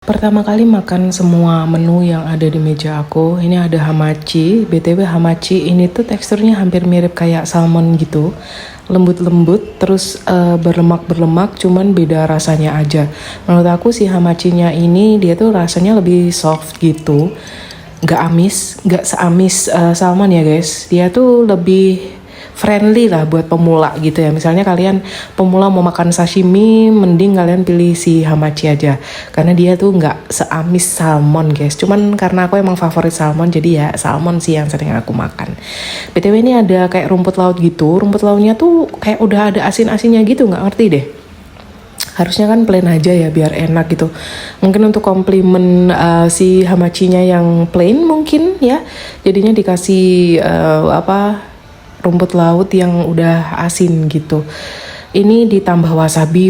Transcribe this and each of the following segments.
Pertama kali makan semua menu yang ada di meja aku, ini ada hamachi. BTW hamachi ini tuh teksturnya hampir mirip kayak salmon gitu. Lembut-lembut, terus berlemak-berlemak, cuman beda rasanya aja. Menurut aku si hamachinya ini dia tuh rasanya lebih soft gitu. Nggak amis, nggak seamis salmon ya guys. Dia tuh lebih friendly lah buat pemula gitu ya. Misalnya kalian pemula mau makan sashimi, mending kalian pilih si hamachi aja. Karena dia tuh nggak seamis salmon guys. Cuman karena aku emang favorit salmon, jadi ya salmon sih yang sering aku makan. BTW ini ada kayak rumput laut gitu. Rumput lautnya tuh kayak udah ada asin-asinnya gitu, nggak ngerti deh. Harusnya kan plain aja ya biar enak gitu. Mungkin untuk komplimen si hamachinya yang plain mungkin ya. Jadinya dikasih rumput laut yang udah asin gitu. Ini ditambah wasabi,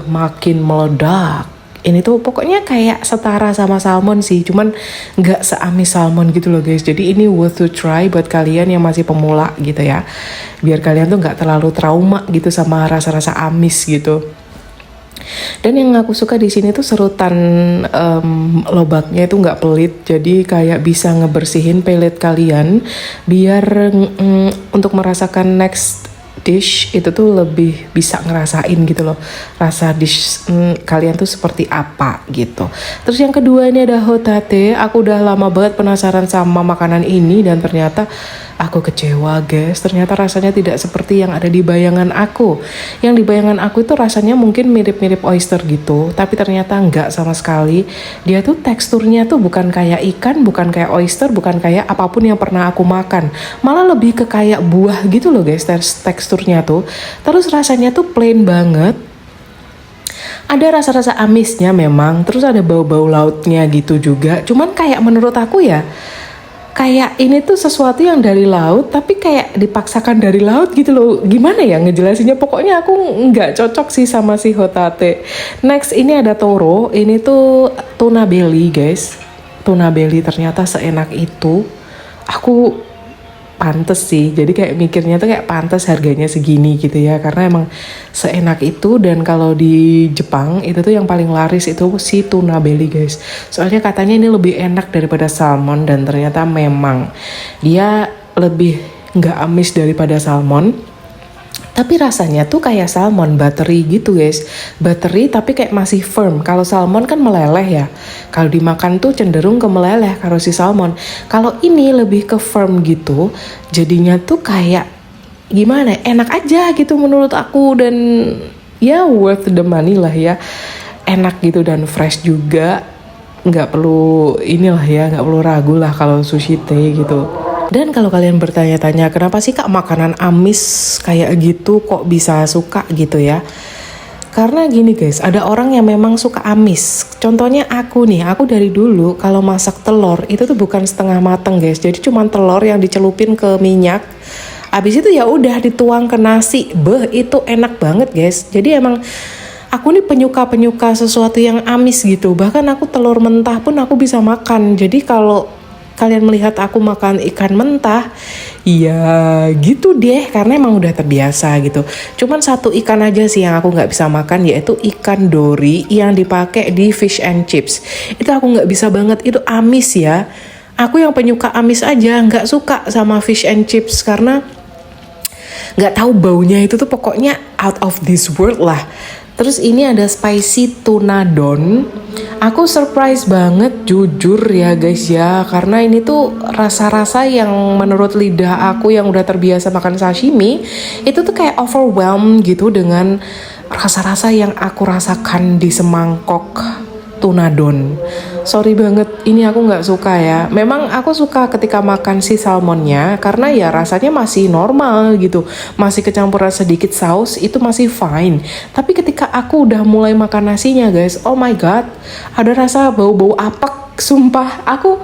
makin meledak. Ini tuh pokoknya kayak setara sama salmon sih, cuman nggak seamis salmon gitu loh guys. Jadi ini worth to try buat kalian yang masih pemula gitu ya. Biar kalian tuh nggak terlalu trauma gitu sama rasa-rasa amis gitu. Dan yang aku suka di sini tuh serutan lobaknya itu nggak pelit, jadi kayak bisa ngebersihin pelet kalian biar untuk merasakan next dish itu tuh lebih bisa ngerasain gitu loh rasa dish kalian tuh seperti apa gitu. Terus yang kedua ini ada hotate. Aku udah lama banget penasaran sama makanan ini dan ternyata aku kecewa guys. Ternyata rasanya tidak seperti yang ada di bayangan aku. Yang di bayangan aku itu rasanya mungkin mirip-mirip oyster gitu, tapi ternyata enggak sama sekali. Dia tuh teksturnya tuh bukan kayak ikan, bukan kayak oyster, bukan kayak apapun yang pernah aku makan. Malah lebih ke kayak buah gitu loh guys teksturnya tuh. Terus rasanya tuh plain banget. Ada rasa-rasa amisnya memang, terus ada bau-bau lautnya gitu juga. Cuman kayak menurut aku ya, kayak ini tuh sesuatu yang dari laut tapi kayak dipaksakan dari laut gitu loh. Gimana ya ngejelasinnya, pokoknya aku nggak cocok sih sama si hotate. Next ini ada toro. Ini tuh tuna belly guys. Tuna belly ternyata seenak itu. Aku pantes sih, jadi kayak mikirnya tuh kayak pantes harganya segini gitu ya, karena emang seenak itu. Dan kalau di Jepang itu tuh yang paling laris itu si tuna belly guys, soalnya katanya ini lebih enak daripada salmon, dan ternyata memang dia lebih nggak amis daripada salmon. Tapi rasanya tuh kayak salmon, buttery gitu guys. Buttery tapi kayak masih firm. Kalau salmon kan meleleh ya. Kalau dimakan tuh cenderung ke meleleh kalau si salmon. Kalau ini lebih ke firm gitu. Jadinya tuh kayak gimana, enak aja gitu menurut aku. Dan ya worth the money lah ya. Enak gitu dan fresh juga. Nggak perlu inilah ya, nggak perlu ragu lah kalau sushi teh gitu. Dan kalau kalian bertanya-tanya kenapa sih kak makanan amis kayak gitu kok bisa suka gitu ya. Karena gini guys, ada orang yang memang suka amis. Contohnya aku nih, aku dari dulu kalau masak telur itu tuh bukan setengah mateng guys. Jadi cuma telur yang dicelupin ke minyak. Abis itu ya udah dituang ke nasi. Itu enak banget guys. Jadi emang aku nih penyuka sesuatu yang amis gitu. Bahkan aku telur mentah pun aku bisa makan. Jadi kalau kalian melihat aku makan ikan mentah, ya gitu deh, karena emang udah terbiasa gitu. Cuman satu ikan aja sih yang aku nggak bisa makan, yaitu ikan dori yang dipakai di fish and chips. Itu aku nggak bisa banget, itu amis ya. Aku yang penyuka amis aja nggak suka sama fish and chips karena nggak tahu baunya itu tuh pokoknya out of this world lah. Terus ini ada spicy tuna don. Aku surprise banget jujur ya guys ya, karena ini tuh rasa-rasa yang menurut lidah aku yang udah terbiasa makan sashimi itu tuh kayak overwhelmed gitu dengan rasa-rasa yang aku rasakan di semangkok tuna don. Sorry banget, ini aku nggak suka ya. Memang aku suka ketika makan si salmonnya karena ya rasanya masih normal gitu, masih kecampuran sedikit saus itu masih fine. Tapi ketika aku udah mulai makan nasinya guys, oh my god, ada rasa bau-bau apek. Sumpah aku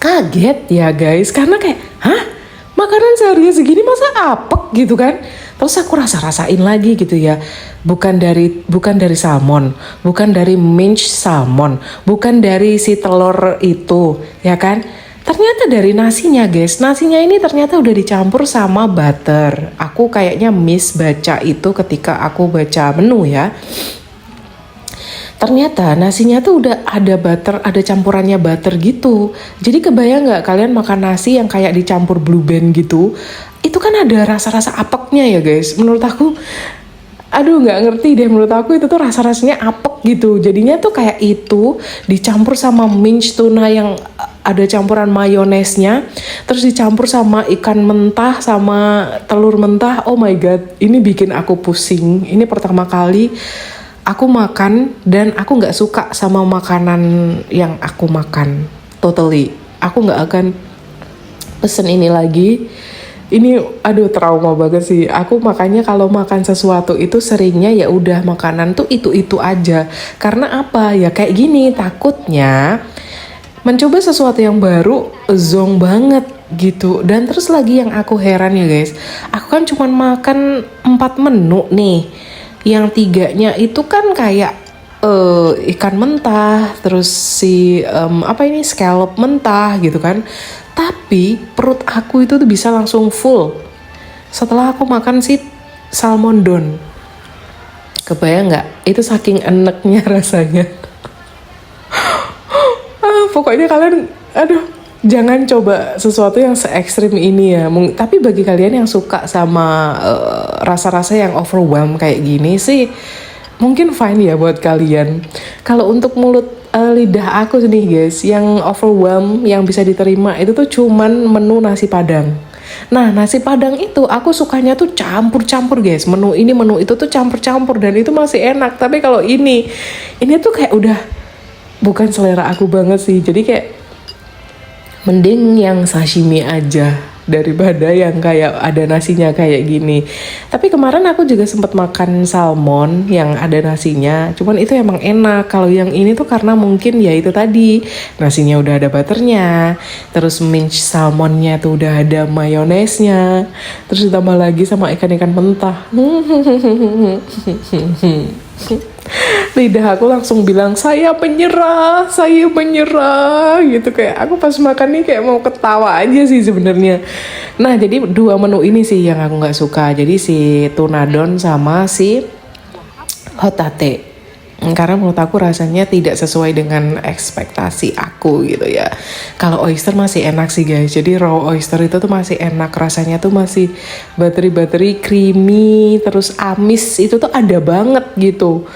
kaget ya guys, karena kayak makanan seharga segini masa apek gitu kan. Terus aku rasain lagi gitu ya, bukan dari salmon, bukan dari mince salmon, bukan dari si telur itu ya kan. Ternyata dari nasinya guys. Nasinya ini ternyata udah dicampur sama butter. Aku kayaknya miss baca itu ketika aku baca menu ya. Ternyata nasinya tuh udah ada butter, ada campurannya butter gitu. Jadi kebayang nggak kalian makan nasi yang kayak dicampur Blue Band gitu? Itu kan ada rasa-rasa apeknya ya guys. Menurut aku, aduh nggak ngerti deh. Menurut aku itu tuh rasa-rasanya apek gitu. Jadinya tuh kayak itu dicampur sama mince tuna yang ada campuran mayonesnya, terus dicampur sama ikan mentah sama telur mentah. Oh my god, ini bikin aku pusing. Ini pertama kali aku makan dan aku nggak suka sama makanan yang aku makan totally. Aku nggak akan pesen ini lagi. Ini aduh trauma banget sih. Aku makanya kalau makan sesuatu itu seringnya ya udah makanan tuh itu aja. Karena apa ya kayak gini, takutnya mencoba sesuatu yang baru zonk banget gitu. Dan terus lagi yang aku heran ya guys, aku kan cuma makan 4 menu nih, yang 3-nya itu kan kayak ikan mentah, terus si apa ini scallop mentah gitu kan. Tapi perut aku itu tuh bisa langsung full setelah aku makan si salmon don. Kebayang nggak? Itu saking enaknya rasanya. Pokoknya kalian, aduh, jangan coba sesuatu yang se ekstrim ini ya. Tapi bagi kalian yang suka sama rasa-rasa yang overwhelm kayak gini sih, mungkin fine ya buat kalian. Kalau untuk mulut lidah aku nih guys, yang overwhelm, yang bisa diterima itu tuh cuman menu nasi padang. Nah nasi padang itu aku sukanya tuh campur-campur guys. Menu ini menu itu tuh campur-campur dan itu masih enak. Tapi kalau ini tuh kayak udah bukan selera aku banget sih. Jadi kayak mending yang sashimi aja daripada yang kayak ada nasinya kayak gini. Tapi kemarin aku juga sempat makan salmon yang ada nasinya, cuman itu emang enak. Kalau yang ini tuh karena mungkin ya itu tadi, nasinya udah ada butternya, terus mince salmonnya tuh udah ada mayonesnya, terus ditambah lagi sama ikan-ikan mentah. Lidah aku langsung bilang saya menyerah gitu. Kayak aku pas makan nih kayak mau ketawa aja sih sebenarnya. Nah jadi 2 menu ini sih yang aku nggak suka. Jadi si tuna don sama si hotate, karena menurut aku rasanya tidak sesuai dengan ekspektasi aku gitu ya. Kalau oyster masih enak sih guys. Jadi raw oyster itu tuh masih enak, rasanya tuh masih buttery creamy, terus amis itu tuh ada banget gitu.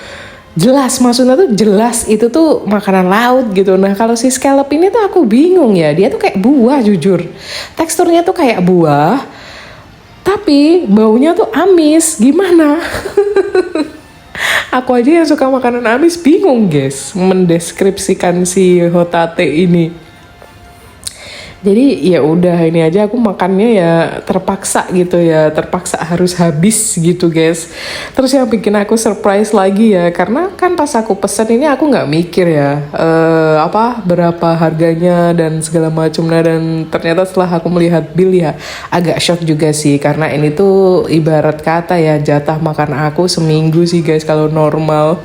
Jelas, maksudnya tuh jelas itu tuh makanan laut gitu. Nah kalau si scallop ini tuh aku bingung ya, dia tuh kayak buah jujur. Teksturnya tuh kayak buah, tapi baunya tuh amis. Gimana? Aku aja yang suka makanan amis bingung guys mendeskripsikan si hotate ini. Jadi ya udah ini aja aku makannya ya terpaksa gitu ya, terpaksa harus habis gitu guys. Terus yang bikin aku surprise lagi ya, karena kan pas aku pesen ini aku nggak mikir ya berapa harganya dan segala macamnya, dan ternyata setelah aku melihat bill ya agak shock juga sih, karena ini tuh ibarat kata ya jatah makan aku seminggu sih guys kalau normal.